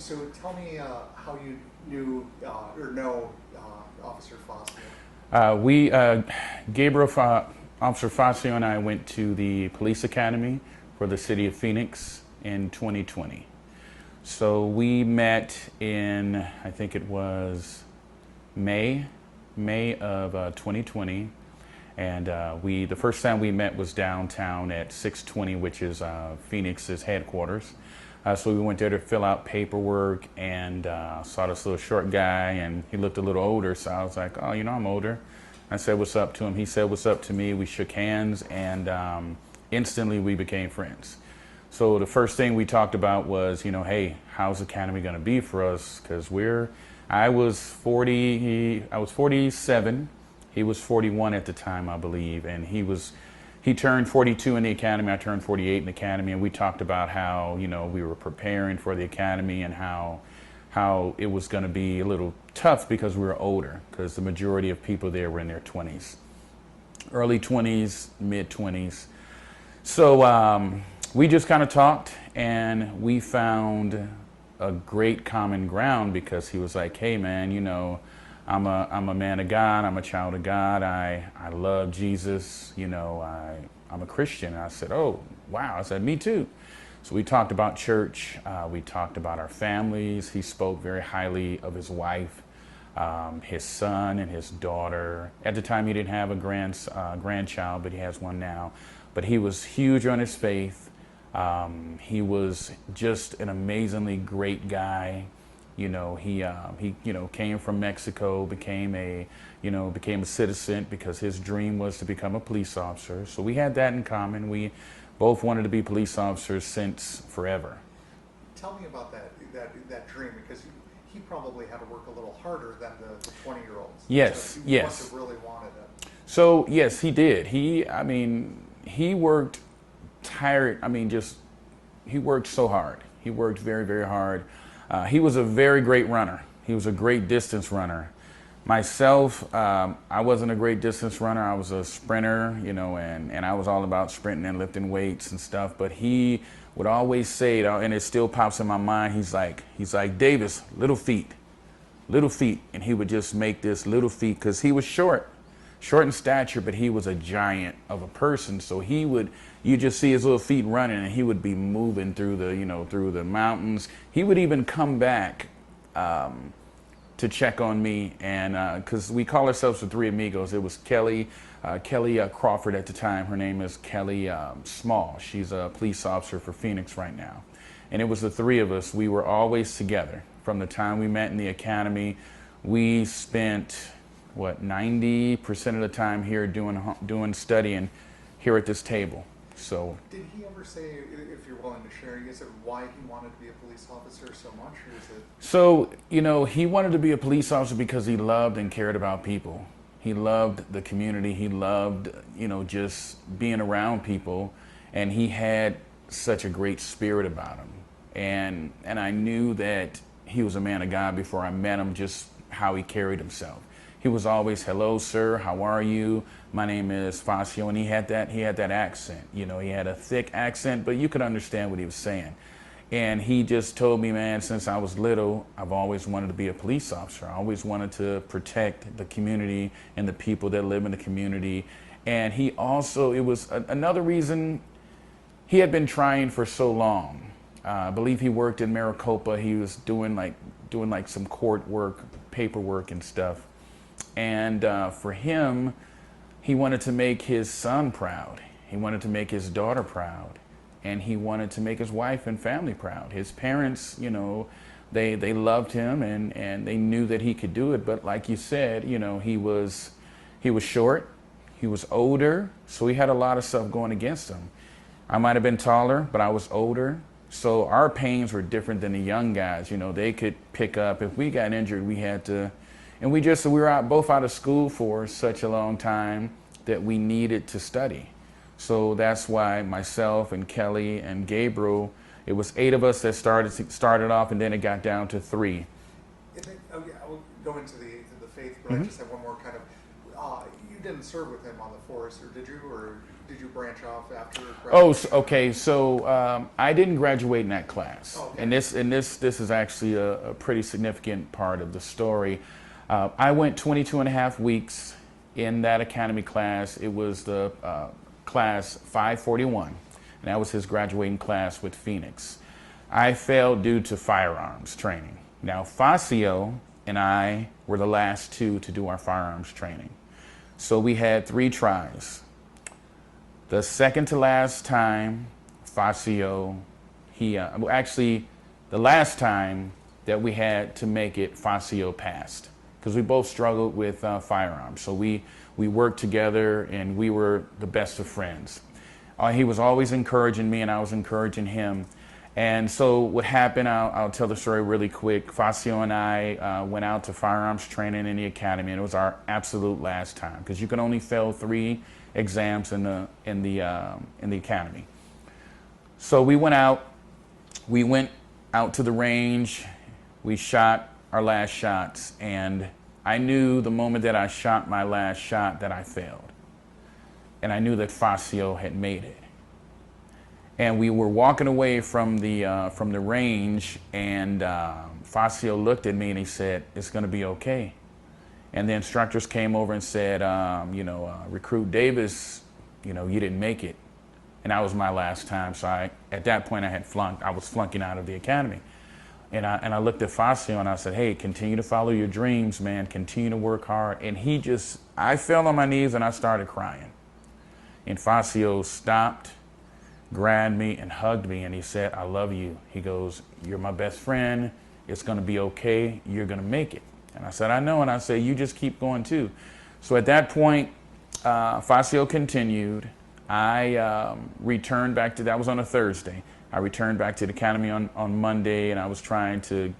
So tell me how you knew or know Officer Facio. We, Gabriel, Officer Facio and I went to the police academy for the city of Phoenix in 2020. So we met in, I think it was May of 2020. And the first time we met was downtown at 620, which is Phoenix's headquarters. So we went there to fill out paperwork and saw this little short guy, and he looked a little older. So I was like, oh, I'm older. I said, what's up to him? He said, what's up to me? We shook hands, and instantly we became friends. So the first thing we talked about was, hey, how's Academy going to be for us? Because I was 47. He was 41 at the time, I believe, and he turned 42 in the academy. I turned 48 in the academy, and we talked about how we were preparing for the academy and how it was going to be a little tough because we were older, because the majority of people there were in their 20s, early 20s, mid 20s. So we just kind of talked, and we found a great common ground because he was like, hey man, I'm a man of God. I'm a child of God. I love Jesus. I'm a Christian. And I said, oh, wow. I said, me too. So we talked about church. We talked about our families. He spoke very highly of his wife, his son, and his daughter. At the time, he didn't have a grandchild, but he has one now. But he was huge on his faith. He was just an amazingly great guy. He came from Mexico, became a citizen because his dream was to become a police officer. So we had that in common. We both wanted to be police officers since forever. Tell me about that dream, because he probably had to work a little harder than the 20-year-olds. Yes, so yes. Must have really wanted it. So yes, he did. He worked tired. He worked so hard. He worked very, very hard. He was a very great runner. He was a great distance runner. Myself, I wasn't a great distance runner. I was a sprinter, and I was all about sprinting and lifting weights and stuff. But he would always say, and it still pops in my mind, he's like, Davis, little feet. And he would just make this little feet, because he was short in stature, but he was a giant of a person. So you just see his little feet running, and he would be moving through the mountains. He would even come back to check on me, and because we call ourselves the Three Amigos. It was Kelly Crawford at the time. Her name is Kelly Small. She's a police officer for Phoenix right now. And it was the three of us. We were always together. From the time we met in the academy, we spent 90% of the time here doing studying here at this table. So did he ever say, if you're willing to share, is it why he wanted to be a police officer so much, or is it? So he wanted to be a police officer because he loved and cared about people. He loved the community. He loved just being around people, and he had such a great spirit about him. And I knew that he was a man of God before I met him, just how he carried himself. He was always, hello, sir, how are you? My name is Facio, and he had that accent. He had a thick accent, but you could understand what he was saying. And he just told me, man, since I was little, I've always wanted to be a police officer. I always wanted to protect the community and the people that live in the community. And it was another reason he had been trying for so long. I believe he worked in Maricopa. He was doing some court work, paperwork and stuff. And for him, he wanted to make his son proud. He wanted to make his daughter proud. And he wanted to make his wife and family proud. His parents, they loved him, and they knew that he could do it. But like you said, he was short, he was older, so he had a lot of stuff going against him. I might have been taller, but I was older. So our pains were different than the young guys. They could pick up. If we got injured, we had to. And we were both out of school for such a long time that we needed to study. So that's why myself and Kelly and Gabriel, it was 8 of us that started off, and then it got down to 3. I'll go into the faith, but I just have one more kind of. You didn't serve with him on the force, or did you? Or did you branch off after Oh, graduation? okay. So I didn't graduate in that class, Okay. and this is actually a pretty significant part of the story. I went 22 and a half weeks in that academy class. It was the class 541, and that was his graduating class with Phoenix. I failed due to firearms training. Now, Facio and I were the last two to do our firearms training. So we had 3 tries. The second to last time, Facio, actually, the last time that we had to make it, Facio passed. Because we both struggled with firearms. So we worked together and we were the best of friends. He was always encouraging me and I was encouraging him. And so what happened, I'll tell the story really quick. Facio and I went out to firearms training in the academy, and it was our absolute last time because you can only fail 3 exams in the academy. So we went out to the range, we shot our last shots, and I knew the moment that I shot my last shot that I failed. And I knew that Facio had made it. And we were walking away from the range, and Facio looked at me and he said, "It's going to be okay." And the instructors came over and said, Recruit Davis, you didn't make it. And that was my last time. So at that point, I was flunking out of the academy. And I looked at Facio and I said, "Hey, continue to follow your dreams, man. Continue to work hard." And I fell on my knees and I started crying. And Facio stopped, grabbed me and hugged me, and he said, "I love you." He goes, "You're my best friend. It's going to be okay. You're going to make it." And I said, "I know." And I said, "You just keep going too." So at that point, Facio continued. I returned back that was on a Thursday. I returned back to the academy on Monday, and I was trying to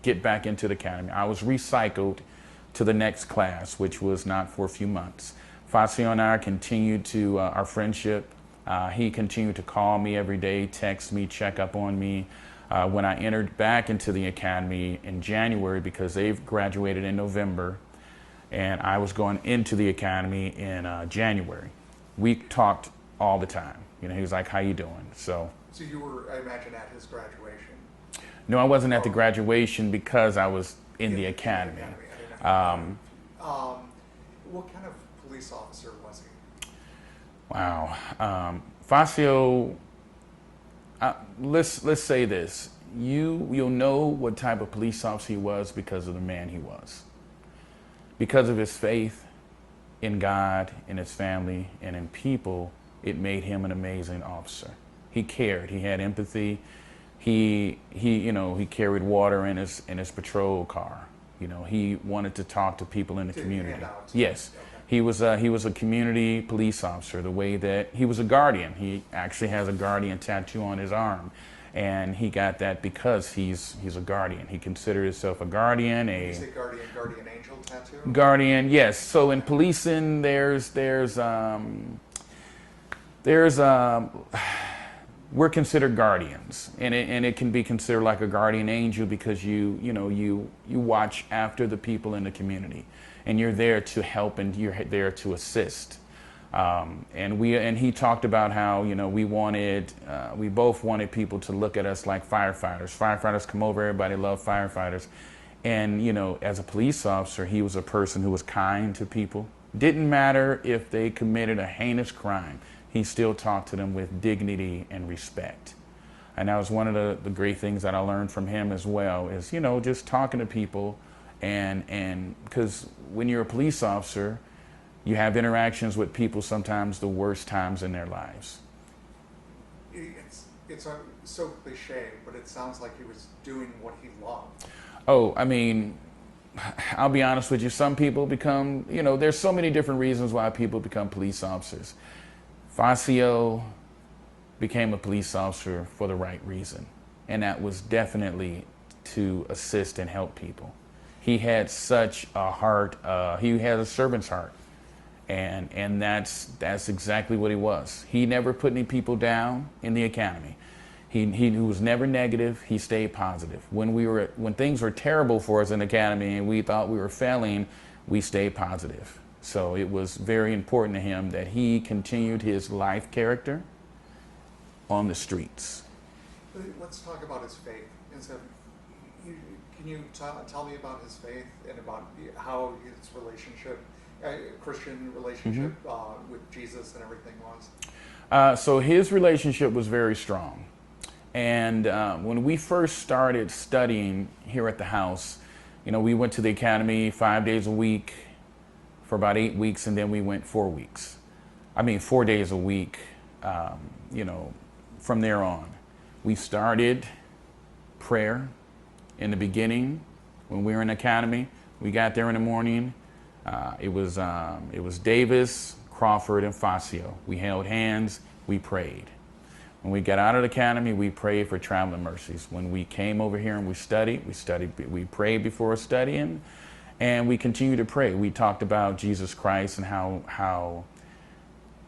get back into the academy. I was recycled to the next class, which was not for a few months. Facio and I continued to our friendship. He continued to call me every day, text me, check up on me. When I entered back into the academy in January, because they've graduated in November, and I was going into the academy in January, we talked all the time. He was like, "How you doing?" So you were, I imagine, at his graduation. no, I wasn't at the graduation because I was in the academy. What kind of police officer was he? Wow. Facio, let's say this. You'll know what type of police officer he was because of the man he was. Because of his faith in God, in his family, and in people, it made him an amazing officer. He cared. He had empathy. He carried water in his patrol car. He wanted to talk to people in the community. Yes. Okay. He was a community police officer, the way that he was a guardian. He actually has a guardian tattoo on his arm. And he got that because he's a guardian. He considered himself a guardian. You say guardian angel tattoo? Guardian, yes. So in policing, we're considered guardians, and it can be considered like a guardian angel because you watch after the people in the community, and you're there to help and you're there to assist. And he talked about how we both wanted people to look at us like firefighters. Firefighters come over, everybody loves firefighters, and as a police officer, he was a person who was kind to people. Didn't matter if they committed a heinous crime. He still talked to them with dignity and respect. And that was one of the great things that I learned from him as well is, just talking to people. And because when you're a police officer, you have interactions with people sometimes the worst times in their lives. It's so cliche, but it sounds like he was doing what he loved. Oh, I mean, I'll be honest with you. Some people become, there's so many different reasons why people become police officers. Facio became a police officer for the right reason, and that was definitely to assist and help people. He had such a heart. He had a servant's heart, and that's exactly what he was. He never put any people down in the academy. He was never negative. He stayed positive. When things were terrible for us in the academy and we thought we were failing, we stayed positive. So it was very important to him that he continued his life character on the streets. Let's talk about his faith. And so, can you tell me about his faith and about how his relationship, Christian relationship with Jesus and everything was? So his relationship was very strong. And when we first started studying here at the house, we went to the academy 5 days a week for about 8 weeks, and then we went 4 weeks. 4 days a week, from there on. We started prayer in the beginning when we were in the academy. We got there in the morning. It was Davis, Crawford, and Facio. We held hands, we prayed. When we got out of the academy, we prayed for traveling mercies. When we came over here and we prayed before studying, and we continued to pray. We talked about Jesus Christ and how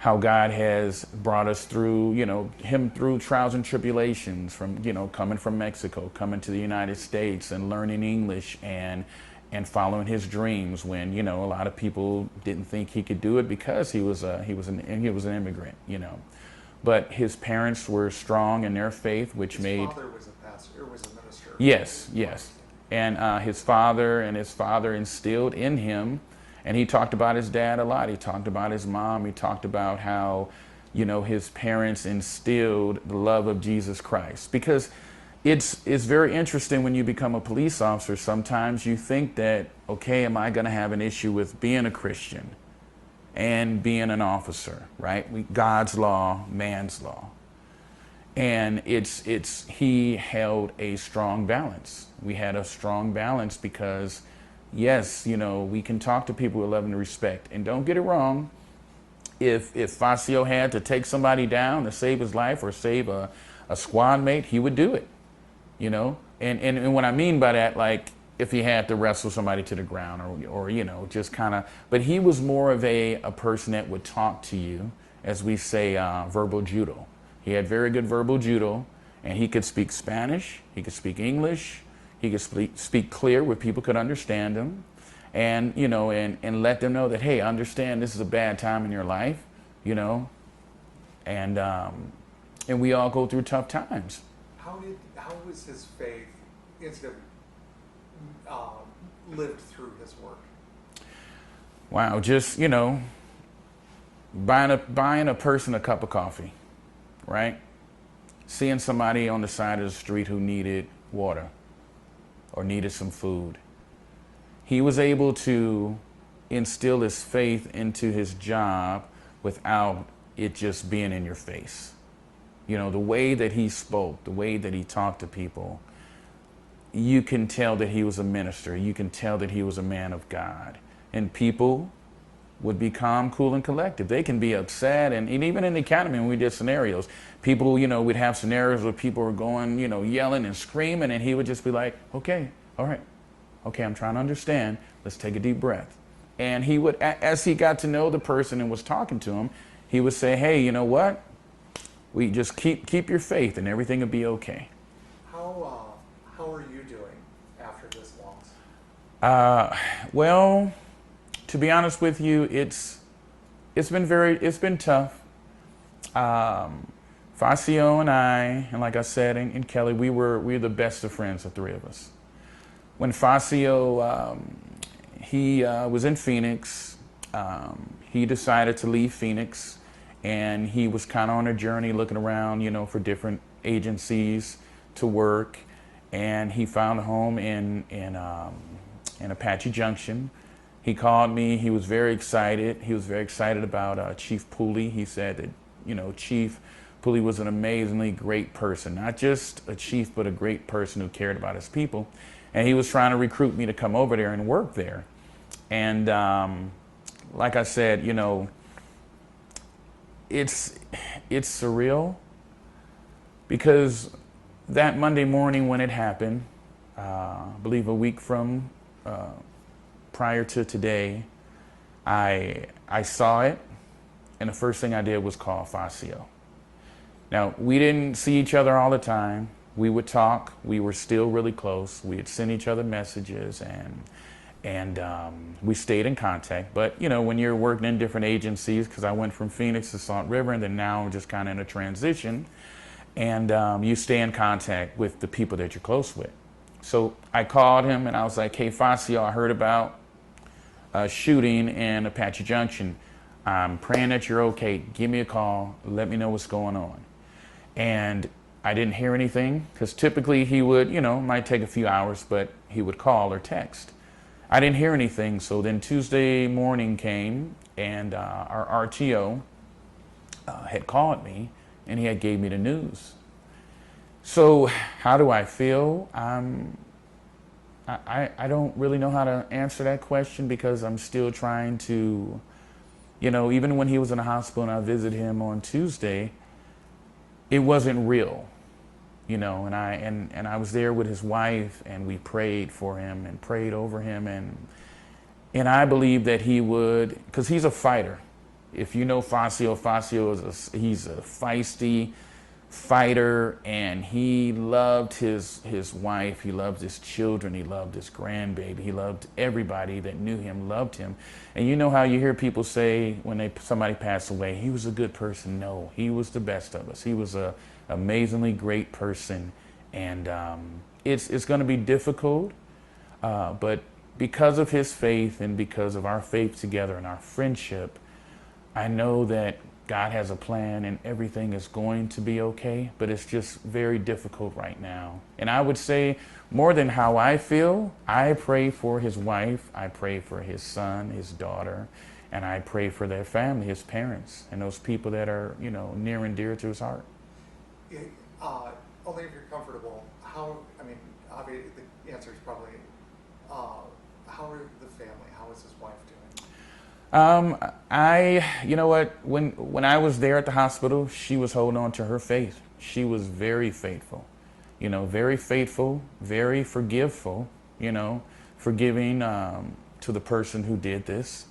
God has brought us through, him through trials and tribulations from, coming from Mexico, coming to the United States and learning English and following his dreams when, a lot of people didn't think he could do it because he was an immigrant, But his parents were strong in their faith, which his made... father was a pastor, was a minister. Yes. And his father instilled in him, and he talked about his dad a lot. He talked about his mom. He talked about how, his parents instilled the love of Jesus Christ. Because it's very interesting when you become a police officer. Sometimes you think that, okay, am I going to have an issue with being a Christian and being an officer, right? God's law, man's law. And he held a strong balance. We had a strong balance because, yes, we can talk to people with love and respect. And don't get it wrong, if Facio had to take somebody down to save his life or save a squad mate, he would do it, And what I mean by that, like, if he had to wrestle somebody to the ground or just kind of, but he was more of a person that would talk to you, as we say, verbal judo. He had very good verbal judo, and he could speak Spanish, he could speak English, he could speak clear where people could understand him, and, and let them know that, hey, understand this is a bad time in your life, and we all go through tough times. How was his faith lived through his work? Wow, just, buying a person a cup of coffee, right? Seeing somebody on the side of the street who needed water or needed some food. He was able to instill his faith into his job without it just being in your face. The way that he spoke, the way that he talked to people, you can tell that he was a minister. You can tell that he was a man of God. And people would be calm, cool, and collected. They can be upset, and even in the academy when we did scenarios, people, we'd have scenarios where people were going, yelling and screaming, and he would just be like, okay, all right, okay, I'm trying to understand. Let's take a deep breath. And he would, as he got to know the person and was talking to him, he would say, hey, you know what? We just keep your faith, and everything will be okay. How are you doing after this loss? Well, to be honest with you, it's been tough. Facio and I, and like I said, and Kelly, we're the best of friends, the three of us. When Facio, he was in Phoenix, he decided to leave Phoenix, and he was kind of on a journey looking around, for different agencies to work, and he found a home in Apache Junction. He called me. He was very excited. He was very excited about Chief Pooley. He said that, Chief Pooley was an amazingly great person, not just a chief, but a great person who cared about his people. And he was trying to recruit me to come over there and work there. And like I said, it's surreal because that Monday morning when it happened, I believe a week from prior to today, I saw it, and the first thing I did was call Facio. Now, we didn't see each other all the time. We would talk. We were still really close. We would send each other messages, And we stayed in contact. But, you know, when you're working in different agencies, because I went from Phoenix to Salt River, and then now I'm just kind of in a transition, and you stay in contact with the people that you're close with. So I called him and I was like, hey, Facio, I heard about a shooting in Apache Junction. I'm praying that you're okay. Give me a call. Let me know what's going on. And I didn't hear anything, because typically he would, you know, might take a few hours, but he would call or text. I didn't hear anything. So then Tuesday morning came, and our RTO had called me, and he had gave me the news. So how do I feel? I don't really know how to answer that question, because I'm still trying to, you know, even when he was in the hospital and I visited him on Tuesday, it wasn't real, you know, and I was there with his wife, and we prayed for him and prayed over him, and I believe that he would, because he's a fighter. If you know Facio, he's a feisty fighter, and he loved his wife, he loved his children, he loved his grandbaby, he loved everybody that knew him, loved him. And you know how you hear people say when somebody passed away, he was a good person. No, he was the best of us. He was a amazingly great person, and it's going to be difficult, but because of his faith and because of our faith together and our friendship, I know that God has a plan and everything is going to be okay, but it's just very difficult right now. And I would say, more than how I feel, I pray for his wife, I pray for his son, his daughter, and I pray for their family, his parents, and those people that are, you know, near and dear to his heart. Only if you're comfortable. How, I mean, obviously the answer is probably, how are the family? How is his wife doing? You know what, when I was there at the hospital, she was holding on to her faith. She was very faithful, you know, very faithful, very forgiveful, you know, forgiving to the person who did this.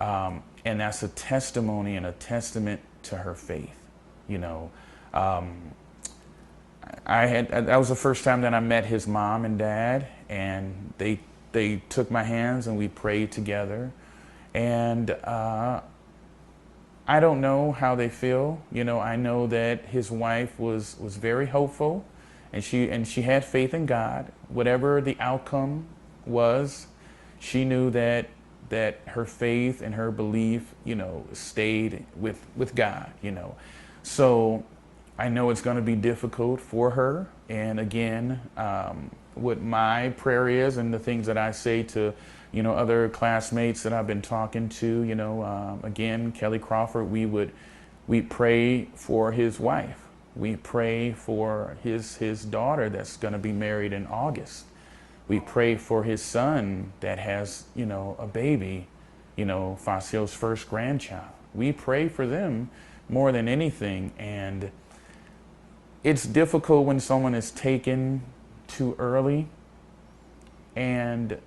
And that's a testimony and a testament to her faith, you know. That was the first time that I met his mom and dad, and they took my hands and we prayed together. And I don't know how they feel. You know, I know that his wife was very hopeful, and she had faith in God. Whatever the outcome was, she knew that her faith and her belief, you know, stayed with God, you know. So I know it's going to be difficult for her. And again, what my prayer is, and the things that I say to, you know, other classmates that I've been talking to, you know, again, Kelly Crawford, we pray for his wife. We pray for his daughter that's going to be married in August. We pray for his son that has, you know, a baby, you know, Facio's first grandchild. We pray for them more than anything. And it's difficult when someone is taken too early, and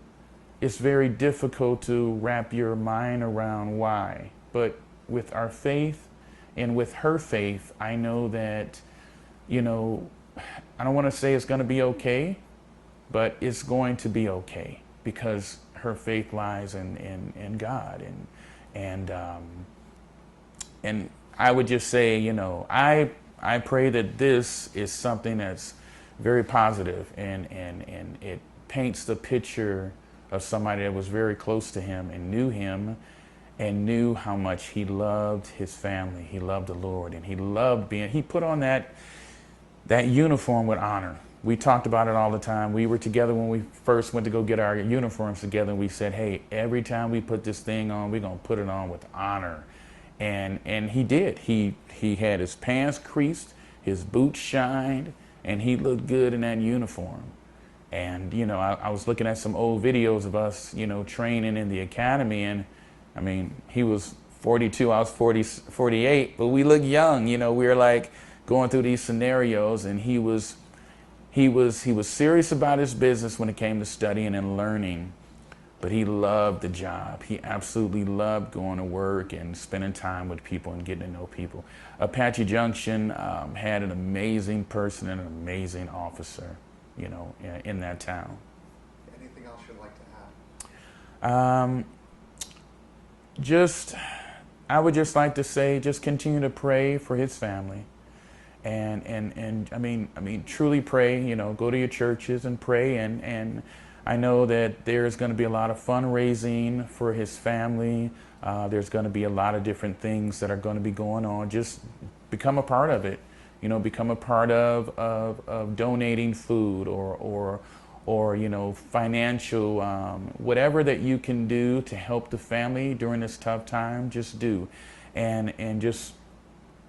it's very difficult to wrap your mind around why. But with our faith and with her faith, I know that, you know, I don't want to say it's going to be okay, but it's going to be okay, because her faith lies in God. And I would just say, you know, I pray that this is something that's very positive, and it paints the picture of somebody that was very close to him and knew how much he loved his family. He loved the Lord, and he put on that uniform with honor. We talked about it all the time. We were together when we first went to go get our uniforms together, and we said, hey, every time we put this thing on, we're going to put it on with honor. And he did. He had his pants creased, his boots shined, and he looked good in that uniform. And, you know, I was looking at some old videos of us, you know, training in the academy, and I mean, he was 42, I was 48, but we looked young. You know, we were like going through these scenarios, and he was serious about his business when it came to studying and learning. But he loved the job. He absolutely loved going to work and spending time with people and getting to know people. Apache Junction had an amazing person and an amazing officer, you know, in that town. Anything else you'd like to Um, just, I would just like to say, just continue to pray for his family. And I mean, truly pray, you know, go to your churches and pray. And I know that there's going to be a lot of fundraising for his family. There's going to be a lot of different things that are going to be going on. Just become a part of it, you know, become a part of donating food or, you know, financial, whatever that you can do to help the family during this tough time, just do. And just,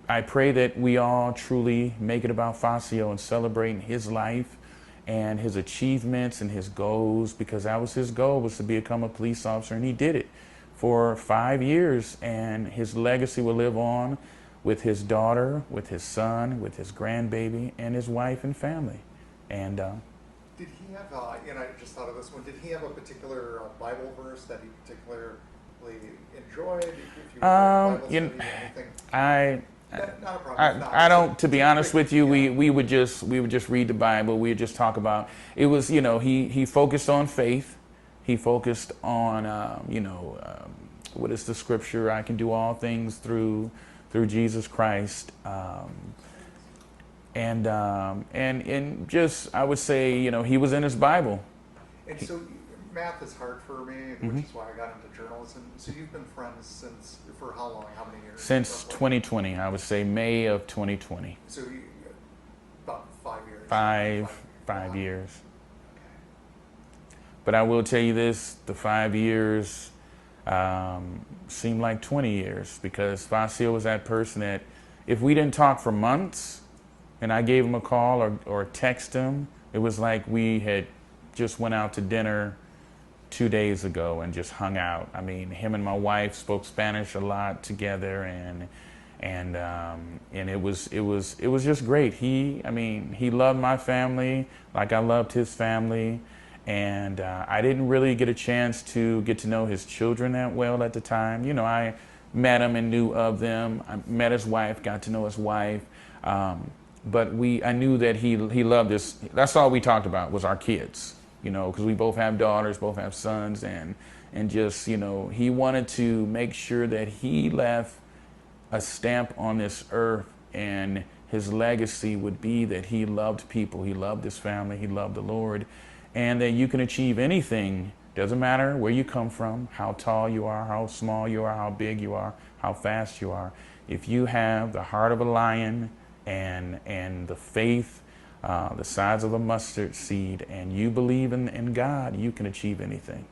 I pray that we all truly make it about Facio and celebrating his life and his achievements and his goals, because that was his goal, was to become a police officer, and he did it for 5 years, and his legacy will live on with his daughter, with his son, with his grandbaby, and his wife and family. And did he have, and I just thought of this one, did he have a particular Bible verse that he particularly enjoyed? If you Bible study, anything? Not a problem. I don't, to be honest with you, we would just read the Bible. We would just talk about, it was, you know, he focused on faith. He focused on, what is the scripture? I can do all things through Jesus Christ. And just, I would say, you know, he was in his Bible. And so math is hard for me, which is why I got into journalism. So you've been friends for how long? How many years? Since 2020, I would say May of 2020. So about 5 years. Five years. But I will tell you this, the 5 years seemed like 20 years, because Facio was that person that if we didn't talk for months and I gave him a call or text him, it was like we had just went out to dinner 2 days ago and just hung out. I mean, him and my wife spoke Spanish a lot together, and it was just great. He loved my family like I loved his family, and I didn't really get a chance to get to know his children that well at the time. You know, I met him and knew of them. I met his wife, got to know his wife, but I knew that he loved us. That's all we talked about was our kids. You know, because we both have daughters, both have sons, and just, you know, he wanted to make sure that he left a stamp on this earth, and his legacy would be that he loved people, he loved his family, he loved the Lord, and that you can achieve anything. Doesn't matter where you come from, how tall you are, how small you are, how big you are, how fast you are. If you have the heart of a lion and the faith, the size of a mustard seed, and you believe in God, you can achieve anything.